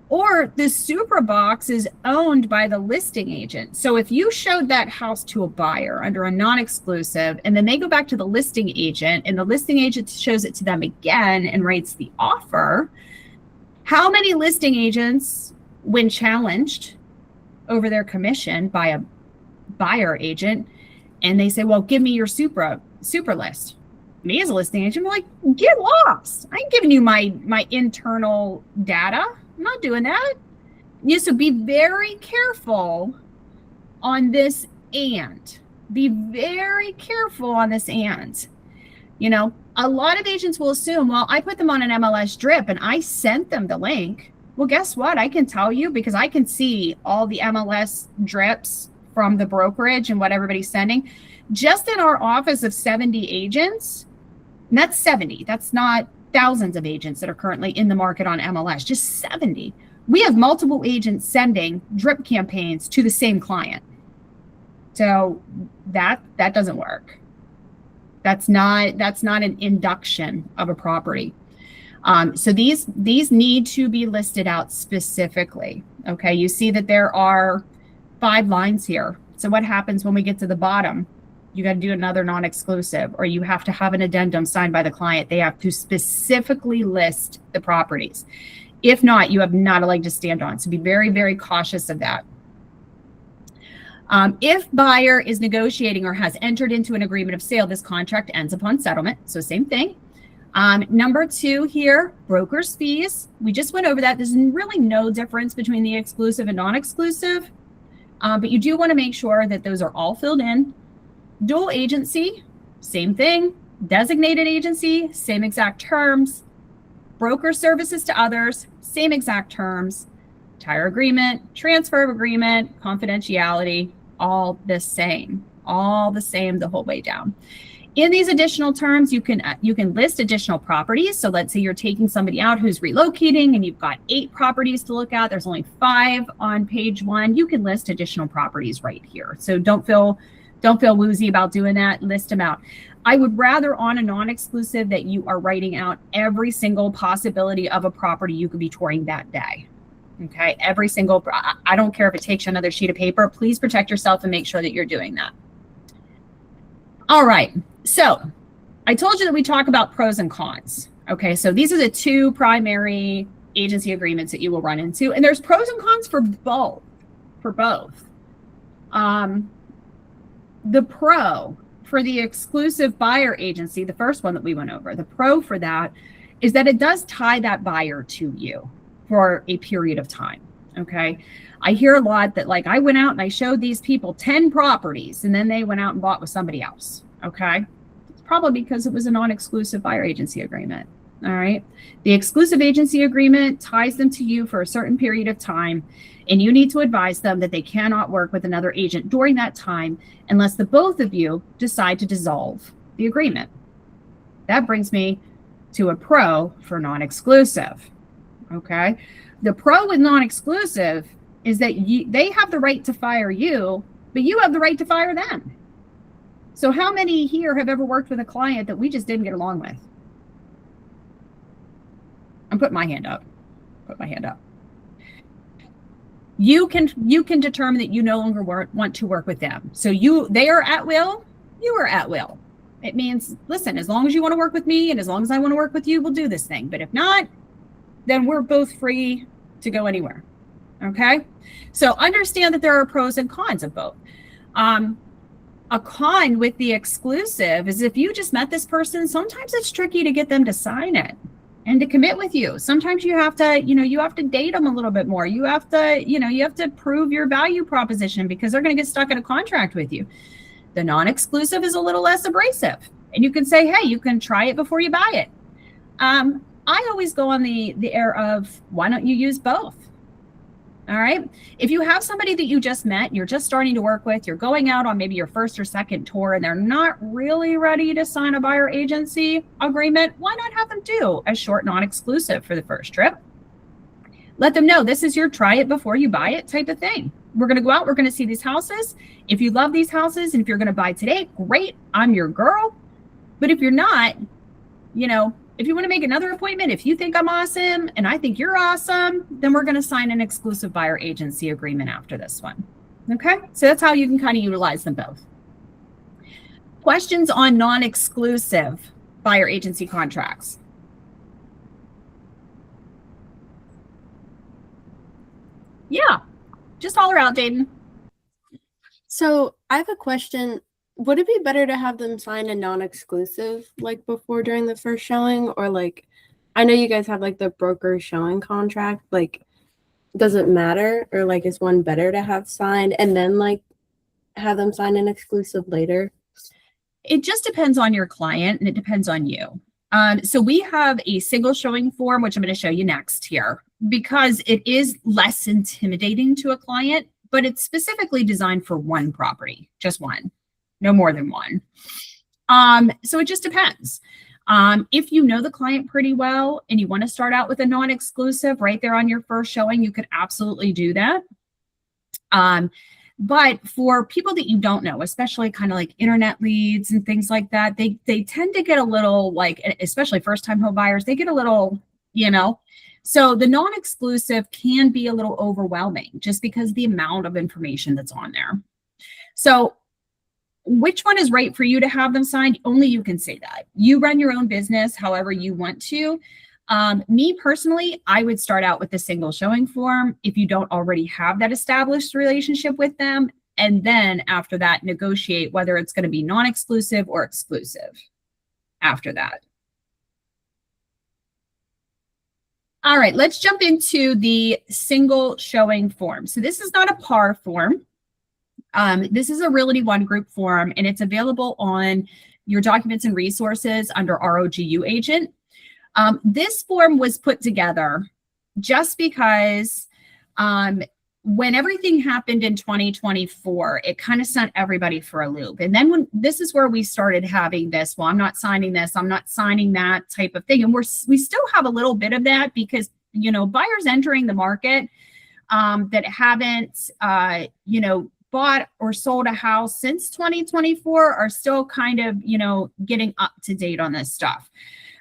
Or the Supra box is owned by the listing agent. So if you showed that house to a buyer under a non-exclusive, and then they go back to the listing agent and the listing agent shows it to them again and writes the offer, how many listing agents, when challenged over their commission by a buyer agent, and they say, well, give me your Supra list. Me as a listing agent, I'm like, get lost. I ain't giving you my internal data. I'm not doing that. Yeah, so be very careful on this and. Be very careful on this and. You know, a lot of agents will assume, well, I put them on an MLS drip and I sent them the link. Well, guess what? I can tell you because I can see all the MLS drips from the brokerage and what everybody's sending. Just in our office of 70 agents, and that's 70. That's not thousands of agents that are currently in the market on MLS, just 70. We have multiple agents sending drip campaigns to the same client. So that doesn't work. That's not an induction of a property. So these need to be listed out specifically. Okay, you see that there are 5 lines here. So what happens when we get to the bottom? You got to do another non-exclusive, or you have to have an addendum signed by the client. They have to specifically list the properties. If not, you have not a leg to stand on. So be very, very cautious of that. If buyer is negotiating or has entered into an agreement of sale, this contract ends upon settlement. So same thing. Number 2 here, broker's fees. We just went over that. There's really no difference between the exclusive and non-exclusive, but you do want to make sure that those are all filled in. Dual agency, same thing. Designated agency, same exact terms. Broker services to others, same exact terms. Entire agreement, transfer of agreement, confidentiality, all the same the whole way down. In these additional terms, you can list additional properties. So let's say you're taking somebody out who's relocating and you've got 8 properties to look at. There's only 5 on page 1. You can list additional properties right here. So don't feel woozy about doing that. List them out. I would rather on a non-exclusive that you are writing out every single possibility of a property you could be touring that day. Okay, every single, I don't care if it takes you another sheet of paper. Please protect yourself and make sure that you're doing that. All right, so I told you that we talk about pros and cons. Okay, so these are the 2 primary agency agreements that you will run into, and there's pros and cons for both. The pro for the exclusive buyer agency, the first one that we went over, the pro for that is that it does tie that buyer to you for a period of time. Okay. I hear a lot that like I went out and I showed these people 10 properties and then they went out and bought with somebody else. Okay. It's probably because it was a non-exclusive buyer agency agreement. All right. The exclusive agency agreement ties them to you for a certain period of time, and you need to advise them that they cannot work with another agent during that time unless the both of you decide to dissolve the agreement. That brings me to a pro for non-exclusive. Okay. The pro with non-exclusive is that they have the right to fire you, but you have the right to fire them. So how many here have ever worked with a client that we just didn't get along with? I'm putting my hand up. You can determine that you no longer want to work with them. So they are at will, you are at will. It means, listen, as long as you want to work with me and as long as I want to work with you, we'll do this thing. But if not, then we're both free to go anywhere. Okay. So understand that there are pros and cons of both. A con with the exclusive is if you just met this person, sometimes it's tricky to get them to sign it. and to commit with you. Sometimes you have to, you have to date them a little bit more. You have to, you have to prove your value proposition because they're going to get stuck in a contract with you. The non-exclusive is a little less abrasive, and you can say, hey, you can try it before you buy it. I always go on the air of, why don't you use both? All right. If you have somebody that you just met, you're just starting to work with, you're going out on maybe your first or second tour, and they're not really ready to sign a buyer agency agreement, why not have them do a short non-exclusive for the first trip? Let them know this is your try it before you buy it type of thing. We're going to go out, we're going to see these houses. If you love these houses and if you're going to buy today, great, I'm your girl. But if you're not, if you want to make another appointment, if you think I'm awesome and I think you're awesome, then we're going to sign an exclusive buyer agency agreement after this one. Okay, so that's how you can kind of utilize them both. Questions on non-exclusive buyer agency contracts? Yeah, just holler out, Dayton. So I have a question. Would it be better to have them sign a non-exclusive like before during the first showing, or like, I know you guys have like the broker showing contract, like, does it matter, or like is one better to have signed and then like have them sign an exclusive later? It just depends on your client and it depends on you. So we have a single showing form, which I'm going to show you next here, because it is less intimidating to a client, but it's specifically designed for one property, just one. No more than one. So it just depends. If you know the client pretty well and you want to start out with a non-exclusive right there on your first showing, you could absolutely do that. But for people that you don't know, especially kind of like internet leads and things like that, they tend to get a little like, especially first-time home buyers, they get a little, so the non-exclusive can be a little overwhelming just because the amount of information that's on there. So which one is right for you to have them signed? Only you can say that. You run your own business however you want to. Me personally, I would start out with the single showing form if you don't already have that established relationship with them. And then after that, negotiate whether it's going to be non-exclusive or exclusive after that. All right, let's jump into the single showing form. So this is not a PAR form. This is a Realty One Group form, and it's available on your documents and resources under ROGU agent. This form was put together just because when everything happened in 2024, it kind of sent everybody for a loop. And then this is where we started having this, well, I'm not signing this, I'm not signing that type of thing. And we still have a little bit of that because, buyers entering the market that haven't, bought or sold a house since 2024 are still kind of, getting up to date on this stuff.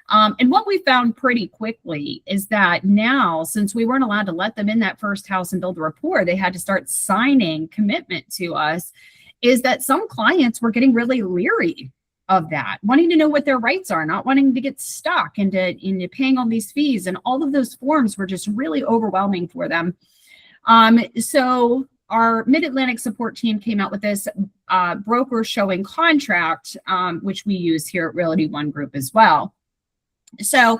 And what we found pretty quickly is that now, since we weren't allowed to let them in that first house and build a rapport, they had to start signing commitment to us, is that some clients were getting really leery of that, wanting to know what their rights are, not wanting to get stuck into paying all these fees. And all of those forms were just really overwhelming for them. So our Mid-Atlantic support team came out with this broker showing contract, which we use here at Realty One Group as well. So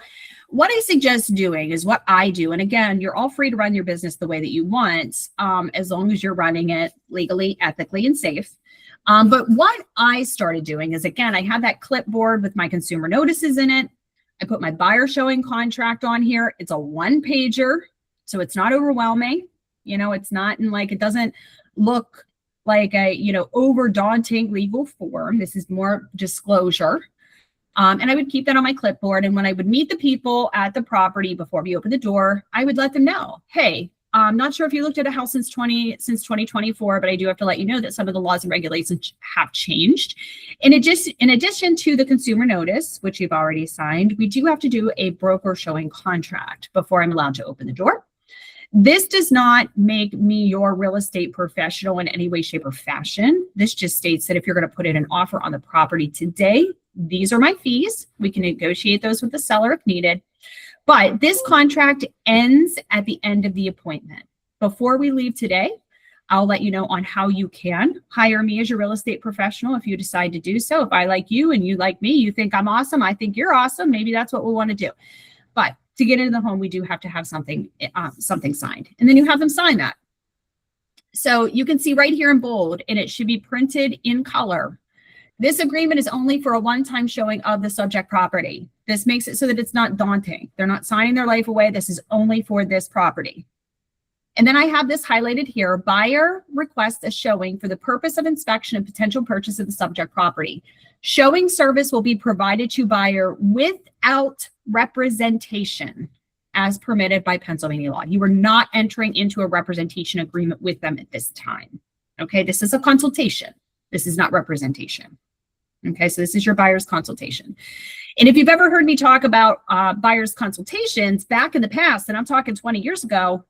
what I suggest doing is what I do. And again, you're all free to run your business the way that you want, as long as you're running it legally, ethically, and safe. But what I started doing is, again, I have that clipboard with my consumer notices in it. I put my buyer showing contract on here. It's a one-pager, so it's not overwhelming. It's not it doesn't look like a, over daunting legal form. This is more disclosure. And I would keep that on my clipboard. And when I would meet the people at the property before we open the door, I would let them know, hey, I'm not sure if you looked at a house since 2024, but I do have to let you know that some of the laws and regulations have changed. In addition to the consumer notice, which you've already signed, we do have to do a broker showing contract before I'm allowed to open the door. This does not make me your real estate professional in any way, shape, or fashion. This just states that if you're going to put in an offer on the property today, these are my fees. We can negotiate those with the seller if needed. But this contract ends at the end of the appointment. Before we leave today, I'll let you know on how you can hire me as your real estate professional if you decide to do so. If I like you and you like me, you think I'm awesome, I think you're awesome, maybe that's what we'll want to do. But to get into the home, we do have to have something signed. And then you have them sign that. So you can see right here in bold, and it should be printed in color. This agreement is only for a one-time showing of the subject property. This makes it so that it's not daunting. They're not signing their life away. This is only for this property. And then I have this highlighted here. Buyer requests a showing for the purpose of inspection and potential purchase of the subject property. Showing service will be provided to buyer without representation as permitted by Pennsylvania law. You are not entering into a representation agreement with them at this time. Okay, this is a consultation. This is not representation. Okay, so this is your buyer's consultation. And if you've ever heard me talk about buyer's consultations back in the past, and I'm talking 20 years ago,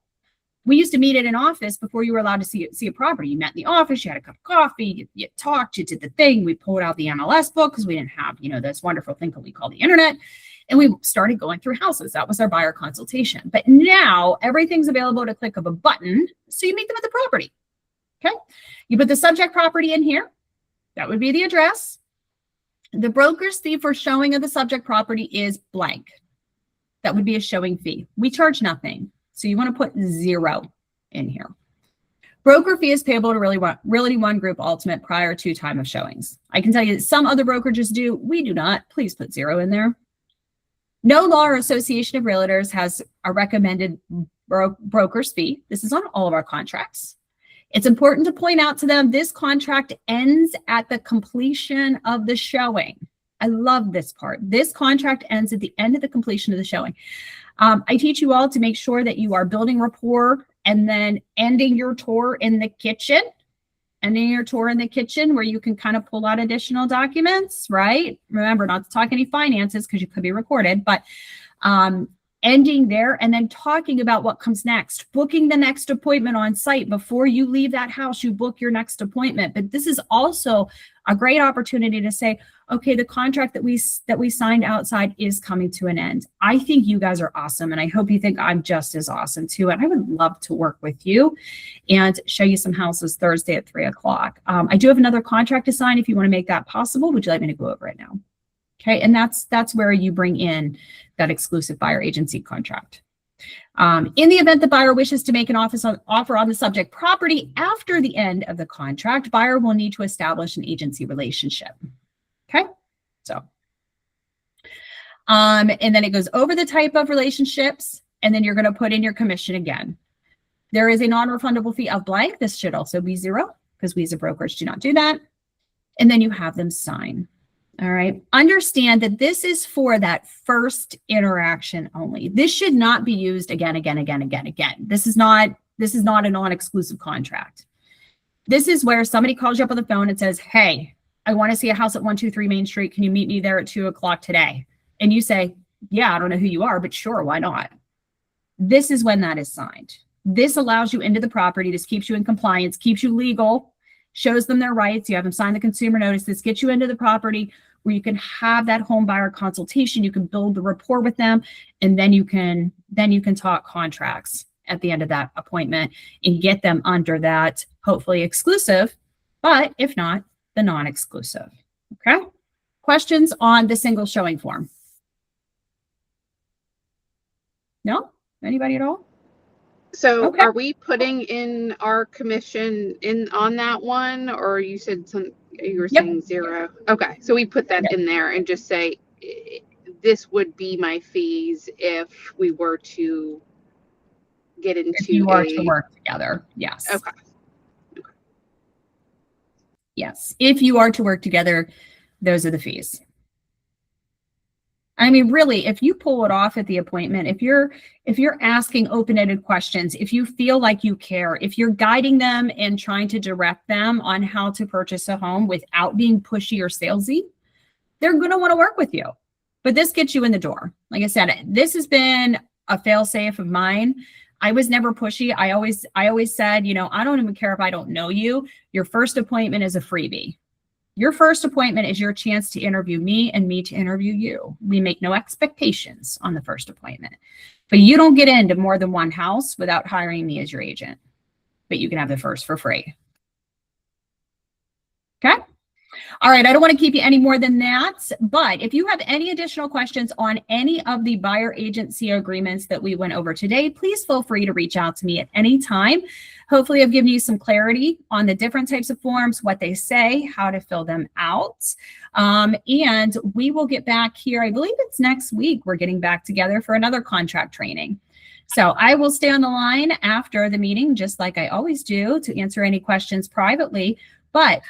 we used to meet at an office before you were allowed to see a property. You met in the office, you had a cup of coffee, you talked, you did the thing. We pulled out the MLS book because we didn't have, this wonderful thing that we call the internet. And we started going through houses. That was our buyer consultation. But now everything's available at a click of a button. So you meet them at the property. Okay. You put the subject property in here. That would be the address. The broker's fee for showing of the subject property is blank. That would be a showing fee. We charge nothing. So you want to put 0 in here. Broker fee is payable to Realty One Group Ultimate prior to time of showings. I can tell you that some other brokerages do. We do not. Please put 0 in there. No law or association of realtors has a recommended broker's fee. This is on all of our contracts. It's important to point out to them this contract ends at the completion of the showing. I love this part. This contract ends at the end of the completion of the showing. I teach you all to make sure that you are building rapport and then ending your tour in the kitchen. Ending your tour in the kitchen where you can kind of pull out additional documents, right? Remember not to talk any finances because you could be recorded, but ending there and then talking about what comes next, booking the next appointment on site. Before you leave that house, you book your next appointment. But this is also a great opportunity to say, okay, the contract that we signed outside is coming to an end. I think you guys are awesome. And I hope you think I'm just as awesome too. And I would love to work with you and show you some houses Thursday at 3:00. I do have another contract to sign if you want to make that possible. Would you like me to go over it now? Okay, and that's where you bring in that exclusive buyer agency contract. In the event the buyer wishes to make an offer on the subject property after the end of the contract, buyer will need to establish an agency relationship. Okay, so, and then it goes over the type of relationships, and then you're going to put in your commission again. There is a non-refundable fee of blank. This should also be 0 because we as a brokerage do not do that. And then you have them sign. All right. Understand that this is for that first interaction only. This should not be used again. This is not a non-exclusive contract. This is where somebody calls you up on the phone and says, hey, I want to see a house at 123 Main Street. Can you meet me there at 2:00 today? And you say, yeah, I don't know who you are, but sure, why not? This is when that is signed. This allows you into the property. This keeps you in compliance, keeps you legal, shows them their rights. You have them sign the consumer notice. This gets you into the property where you can have that home buyer consultation. You can build the rapport with them, and then you can talk contracts at the end of that appointment and get them under that hopefully exclusive, but if not, the non-exclusive. Okay. Questions on the single showing form? No? Anybody at all? So Okay. are we putting in our commission on that one, or you said you were Yep. saying 0? Okay. So we put that Yep. in there and just say, this would be my fees if we were to get into If you are to work together. Yes. Okay. Yes. If you are to work together, those are the fees. I mean, really, if you pull it off at the appointment, if you're asking open-ended questions, if you feel like you care, if you're guiding them and trying to direct them on how to purchase a home without being pushy or salesy, they're going to want to work with you. But this gets you in the door. Like I said, this has been a fail-safe of mine. I was never pushy. I always said, I don't even care if I don't know you. Your first appointment is a freebie. Your first appointment is your chance to interview me and me to interview you. We make no expectations on the first appointment, but you don't get into more than one house without hiring me as your agent, but you can have the first for free. Okay. All right, I don't want to keep you any more than that, but if you have any additional questions on any of the buyer agency agreements that we went over today, please feel free to reach out to me at any time. Hopefully I've given you some clarity on the different types of forms, what they say, how to fill them out. And we will get back here. I believe it's next week. We're getting back together for another contract training. So I will stay on the line after the meeting, just like I always do, to answer any questions privately. But